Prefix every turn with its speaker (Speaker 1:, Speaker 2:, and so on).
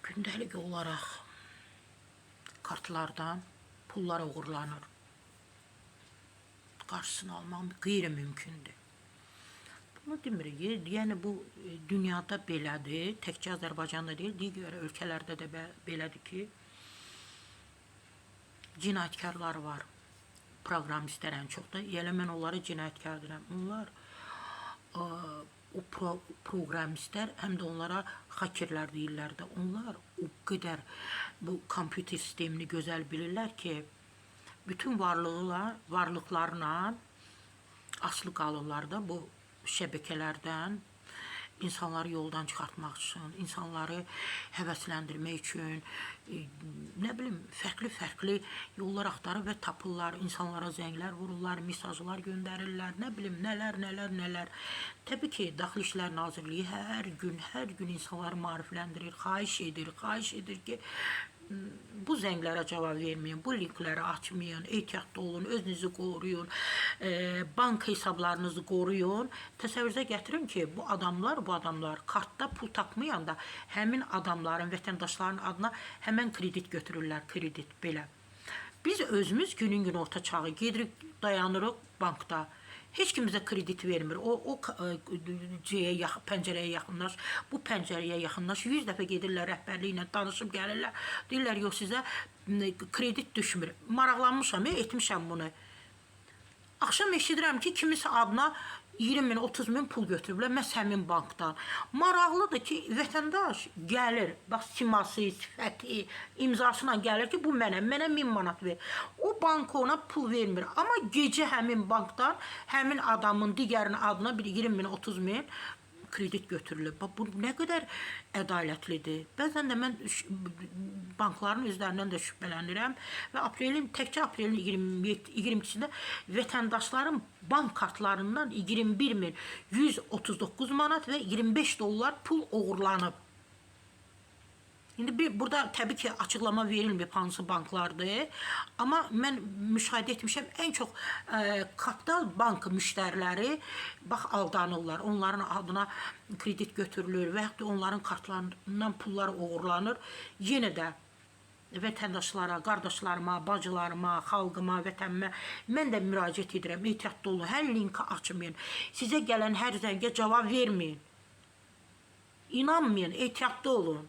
Speaker 1: gündəlik olaraq kartlardan pullar uğurlanır. Qarşısını almaq qeyri-mümkündür. Bunu demirik. Yəni bu dünyada belədir. Təkcə Azərbaycanda deyil, digər ölkələrdə də belədir ki, cinayətkarlar var. Proqramistlər ən çox da. Yəni mən onları cinayətkar deyirəm. Onlar o proqramistlər həm də onlara hakerlər deyirlər də. Onlar o qədər bu kompüter sistemini gözəl bilirlər ki, bütün varlıqlarla asılı qalırlar da bu şəbəkələrdən insanları yoldan çıxartmaq üçün, insanları həvəsləndirmək üçün, nə bilim, fərqli yollar axtarır və tapırlar, insanlara zənglər vururlar, mesajlar göndərirlər, nə bilim, nələr. Təbii ki, Daxili İşlər Nazirliyi hər gün insanları maarifləndirir, xahiş edir ki, bu zənglərə cavab verməyin, bu linkləri açmayın, ehtiyatlı olun, özünüzü qoruyun, bank hesablarınızı qoruyun. Təsəvvürünüzə gətirin ki, bu adamlar kartda pul tapmayanda həmin adamların, vətəndaşların adına həmən kredit götürürlər, kredit belə. Biz özümüz günün orta çağı gedirik, dayanırıq bankda. Heç kim bizə kredit vermir. O pəncərəyə yaxınlaş, bu pəncərəyə yaxınlaş. 100 dəfə gedirlər rəhbərliklə danışıb gəlirlər. Deyirlər, yox sizə kredit düşmür. Maraqlanmışam, etmişəm bunu. Axşam eşidirəm ki, kimisə adına 20 min, 30 min pul götürüblər, məhz həmin bankdan. Maraqlıdır ki, vətəndaş gəlir, bax, siması, sifəti, imzasına gəlir ki, bu mənə 1000 manat ver. O banka ona pul vermir. Amma gecə həmin bankdan, həmin adamın digərinin adına bir 20 min, 30 min kredit götürülür. Bu nə qədər ədalətlidir. Bəzən də mən bankların özlərindən də şübhələnirəm və təkcə aprelin 22-sində vətəndaşların bank kartlarından 21.139 manat və 25 dollar pul uğurlanıb. İndi burada təbii ki, açıqlama verilmir hansı banklardır. Amma mən müşahidə etmişəm, ən çox kapital bank müştəriləri bax aldanırlar. Onların adına kredit götürülür və yaxud da onların kartlarından pullar uğurlanır. Yenə də vətəndaşlara, qardaşlarıma, bacılarıma, xalqıma, vətənimə mən də müraciət edirəm, ehtiyatlı olun, hər linki açmayın. Sizə gələn hər zəngə cavab verməyin. İnanmayın, ehtiyatlı olun.